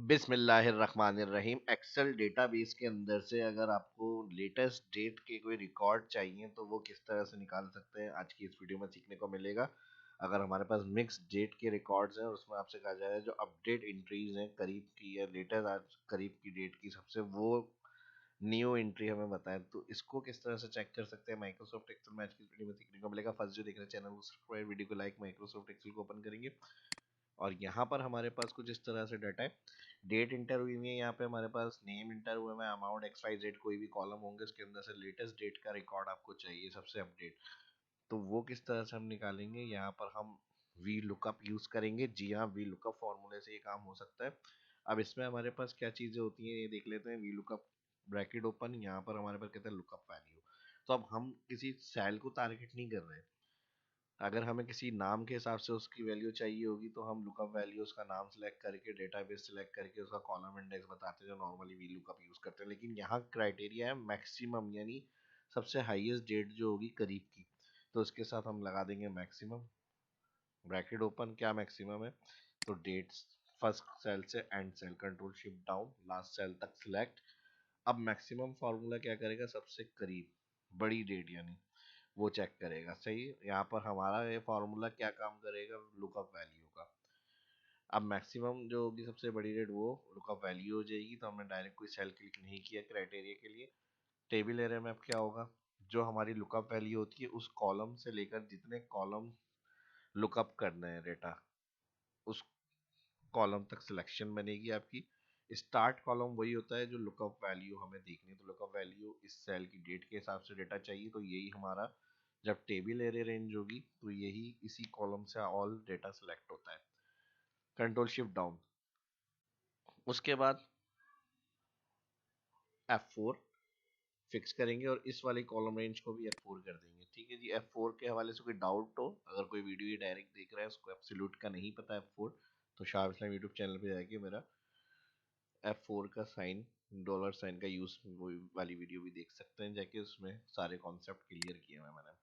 बिस्मिल्लाहिर्रहमानिर्रहीम। Excel database के अंदर से अगर आपको लेटेस्ट डेट के कोई रिकॉर्ड चाहिए तो वो किस तरह से निकाल सकते हैं, आज की इस वीडियो में सीखने को मिलेगा। अगर हमारे पास मिक्स डेट के रिकॉर्ड्स हैं और उसमें आपसे कहा जाए जो अपडेट एंट्रीज हैं करीब की या लेटेस्ट आज करीब की डेट की सबसे वो न्यू एंट्री हमें बताएं, तो इसको किस तरह से चेक कर सकते हैं माइक्रोसॉफ्ट एक्सेल में आज की इस वीडियो में सीखने को मिलेगा। फर्स्ट जो देख रहे हैं चैनल को सब्सक्राइब, वीडियो को लाइक, माइक्रोसॉफ्ट एक्सेल को ओपन करेंगे और यहाँ पर हमारे पास कुछ इस तरह से डाटा है। डेट इंटर हुई हुई है, यहाँ पे हमारे पास नेम इंटर हुआ है, अमाउंट एक्स वाई जेड कोई भी कॉलम होंगे उसके अंदर से लेटेस्ट डेट का रिकॉर्ड आपको चाहिए सबसे अपडेट। तो वो किस तरह से हम निकालेंगे, यहाँ पर हम वी लुकअप यूज करेंगे। जी हाँ, वी लुकअप फॉर्मूले से ये काम हो सकता है। अब इसमें हमारे पास क्या चीजें होती हैं ये देख लेते हैं। वी लुकअप ब्रैकेट ओपन, यहाँ पर हमारे पास कहते हैं लुकअप वैल्यू। तो अब हम किसी सेल को टारगेट नहीं कर रहे हैं। अगर हमें किसी नाम के हिसाब से उसकी वैल्यू चाहिए होगी तो हम लुकअप वैल्यू उसका नाम सेलेक्ट करके डेटाबेस सेलेक्ट करके उसका कॉलम इंडेक्स बताते हैं जो नॉर्मली वी लुकअप यूज करते हैं। लेकिन यहाँ क्राइटेरिया है मैक्सिमम, यानी सबसे हाईएस्ट डेट जो होगी करीब की, तो उसके साथ हम लगा देंगे मैक्सिमम ब्रैकेट ओपन। क्या मैक्सिमम है, तो डेट्स फर्स्ट सेल से end cell control shift down last cell तक सिलेक्ट। अब मैक्सिमम फार्मूला क्या करेगा, सबसे करीब बड़ी डेट यानी वो चेक करेगा। सही, यहाँ पर हमारा ये फार्मूला क्या काम करेगा, लुकअप वैल्यू का। अब मैक्सिमम जो होगी सबसे बड़ी रेट वो लुकअप वैल्यू हो जाएगी। तो हमने डायरेक्ट कोई सेल क्लिक नहीं किया क्राइटेरिया के लिए। टेबल एरिया में अब क्या होगा, जो हमारी लुकअप वैल्यू होती है उस कॉलम से लेकर जितने कॉलम लुकअप करना है डेटा, उस कॉलम तक सिलेक्शन बनेगी आपकी। स्टार्ट कॉलम वही होता है जो लुकअप वैल्यू हमें देखनी है। तो लुकअप वैल्यू इस सेल की डेट के हिसाब से डेटा चाहिए, तो यही हमारा जब टेबल एरे रेंज होगी तो यही इसी कॉलम से ऑल डेटा सिलेक्ट होता है। कंट्रोल शिफ्ट डाउन, उसके बाद F4 फिक्स करेंगे और इस वाली कॉलम रेंज को भी F4 कर देंगे। ठीक है जी, F4 के हवाले से कोई डाउट हो, अगर कोई वीडियो ये डायरेक्ट देख रहा है उसको एब्सोल्यूट का नहीं पता F4, तो शाह इस्लाम यूट्यूब चैनल पे जाके मेरा F4 का साइन, डॉलर साइन का यूज वो वाली वीडियो भी देख सकते हैं जाके, उसमें सारे कॉन्सेप्ट क्लियर किए हुए मैंने।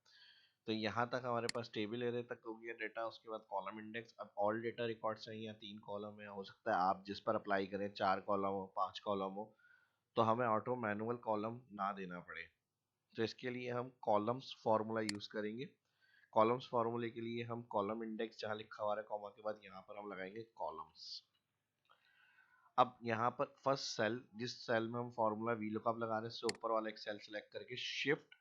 तो यहाँ तक हमारे पास टेबल एरे तक हो गया डेटा। उसके बाद कॉलम इंडेक्स। अब ऑल डेटा रिकॉर्ड चाहिए, या 3 कॉलम है, हो सकता है आप जिस पर अप्लाई करें 4 कॉलम हो 5 कॉलम हो, तो हमें ऑटो मैनुअल कॉलम ना देना पड़े। तो इसके लिए हम कॉलम्स फार्मूला यूज करेंगे। कॉलम्स फार्मूले के लिए हम कॉलम इंडेक्स जहाँ लिखा हुआ है कॉमा के बाद यहाँ पर हम लगाएंगे कॉलम्स। अब यहाँ पर फर्स्ट सेल, जिस सेल में हम फार्मूला वी लुकअप लगा रहे हैं उससे ऊपर वाला एक सेल सेलेक्ट करके शिफ्ट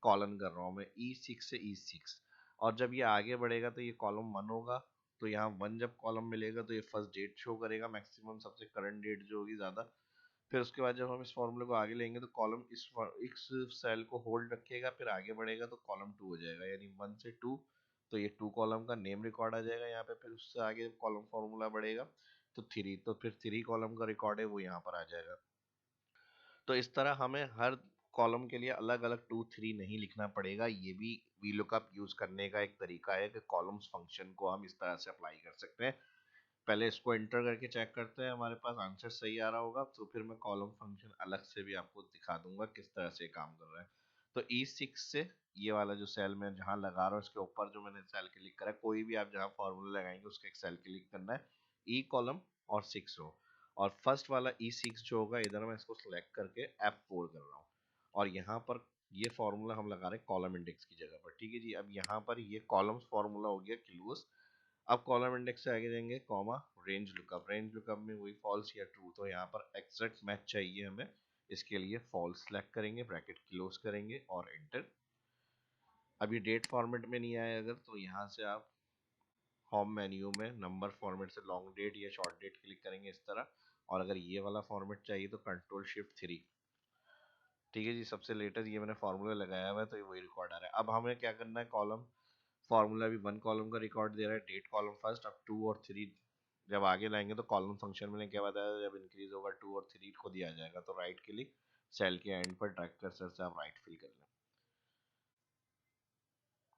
कॉलन कर रहा हूँ मैं E6 से E6। और जब ये आगे बढ़ेगा तो ये कॉलम 1 होगा। तो यहाँ 1 जब कॉलम मिलेगा तो ये फर्स्ट डेट शो करेगा, मैक्सिमम सबसे करंट डेट जो होगी ज़्यादा। फिर उसके बाद जब हम इस फॉर्मूले को आगे लेंगे तो कॉलम इस सेल को होल्ड रखेगा, फिर आगे बढ़ेगा तो कॉलम 2 हो जाएगा, यानी 1 से 2। तो ये 2 कॉलम का नेम रिकॉर्ड आ जाएगा यहाँ पे। फिर उससे आगे कॉलम फॉर्मूला बढ़ेगा तो 3, तो फिर 3 कॉलम का रिकॉर्ड है वो यहाँ पर आ जाएगा। तो इस तरह हमें हर कॉलम के लिए अलग अलग 2 3 नहीं लिखना पड़ेगा। ये भी वीलुकअप यूज करने का एक तरीका है कि कॉलम्स फंक्शन को हम इस तरह से अप्लाई कर सकते हैं। पहले इसको एंटर करके चेक करते हैं हमारे पास आंसर सही आ रहा होगा, तो फिर मैं कॉलम फंक्शन अलग से भी आपको दिखा दूंगा किस तरह से काम कर रहा है। तो E6 से ये वाला जो सेल में जहाँ लगा रहा हूँ इसके ऊपर जो मैंने सेल क्लिक करा है, कोई भी आप जहाँ फॉर्मूला लगाएंगे उसका एक सेल क्लिक करना है, ई कॉलम और 6 रो। और फर्स्ट वाला E6 जो होगा इधर मैं इसको सिलेक्ट करके F4 कर रहा हूँ। और यहाँ पर ये फॉर्मूला हम लगा रहे हैं कॉलम इंडेक्स की जगह पर। ठीक है जी, अब यहाँ पर ये कॉलम्स फॉर्मूला हो गया क्लोज। अब कॉलम इंडेक्स से आगे जाएंगे comma range lookup. Range lookup में वही फॉल्स या ट्रू, तो यहाँ पर एग्जैक्ट मैच चाहिए हमें, इसके लिए फॉल्स सेलेक्ट करेंगे, ब्रैकेट क्लोज करेंगे और एंटर। अब ये डेट फॉर्मेट में नहीं आया अगर, तो यहाँ से आप होम मेन्यू में नंबर फॉर्मेट से लॉन्ग डेट या शॉर्ट डेट क्लिक करेंगे इस तरह। और अगर ये वाला फॉर्मेट चाहिए तो कंट्रोल शिफ्ट 3। ठीक है जी, सबसे लेटेस्ट ये मैंने फार्मूला लगाया हुआ है तो ये वही रिकॉर्ड आ रहा है। अब हमें क्या करना है, कॉलम फार्मूला भी 1 कॉलम का रिकॉर्ड दे रहा है, डेट कॉलम फर्स्ट। अब 2 और 3 जब आगे लाएंगे तो कॉलम फंक्शन में क्या बताया, जब इंक्रीज होगा 2 और 3 खुद ही आ जाएगा। तो राइट क्लिक, सेल के एंड पर ड्रैग कर्सर से आप राइट फिल कर लें।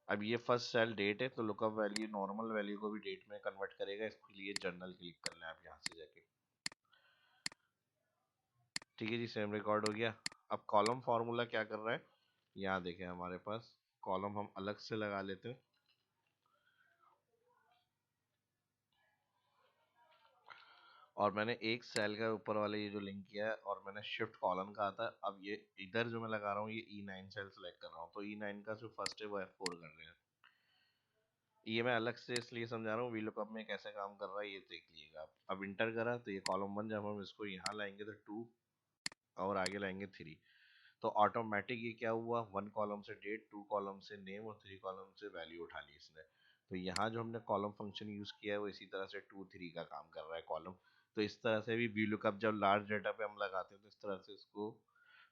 अब ये फर्स्ट सेल डेट है तो लुकअप वैल्यू नॉर्मल वैल्यू को भी डेट में कन्वर्ट करेगा, इसके लिए जर्नल क्लिक कर लें आप यहाँ से जाके। ठीक है जी, सेम रिकॉर्ड हो गया। अब कॉलम फार्मूला क्या कर रहा है, यहाँ देखें हमारे पास कॉलम हम अलग से लगा लेते हैं। और मैंने एक सेल का ऊपर वाले ये जो लिंक किया है और मैंने शिफ्ट कॉलन कहा था, अब ये इधर जो मैं लगा रहा हूँ ये E9 सेल सेलेक्ट कर रहा हूँ, तो E9 का जो फर्स्ट है वो F4 कर रहे हैं। ये मैं अलग से इसलिए समझा रहा हूँ VLOOKUP में कैसे काम कर रहा है, ये देख लीजिएगा आप। अब इंटर करा तो ये कॉलम 1, जब हम इसको यहाँ लाएंगे तो 2 और आगे लाएंगे 3, तो ऑटोमेटिक ये क्या हुआ, 1 कॉलम से डेट, 2 कॉलम से नेम और 3 कॉलम से वैल्यू उठा ली इसने। तो यहाँ जो हमने कॉलम फंक्शन यूज किया है वो इसी तरह से 2 3 का काम कर रहा है कॉलम। तो इस तरह से भी VLOOKUP जब लार्ज डेटा पे हम लगाते हैं तो इस तरह से इसको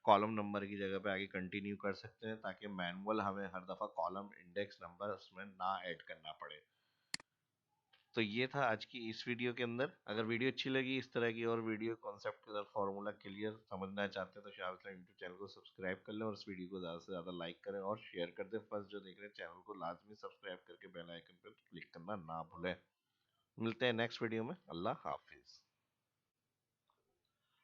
कॉलम नंबर की जगह पे आगे कंटिन्यू कर सकते हैं, ताकि मैनुअल हमें हर दफा कॉलम इंडेक्स नंबर उसमें ना ऐड करना पड़े। तो ये था आज की इस वीडियो के अंदर। अगर वीडियो अच्छी लगी, इस तरह की और वीडियो कॉन्सेप्ट के साथ फार्मूला क्लियर समझना चाहते हैं तो शाह इस्लाम यूट्यूब चैनल को सब्सक्राइब कर लें और इस वीडियो को ज़्यादा से ज़्यादा लाइक करें और शेयर कर दें। फर्स्ट जो देख रहे हैं चैनल को लाजमी सब्सक्राइब करके बेल आइकन पर क्लिक करना ना भूलें। मिलते हैं नेक्स्ट वीडियो में। अल्लाह हाफिज़।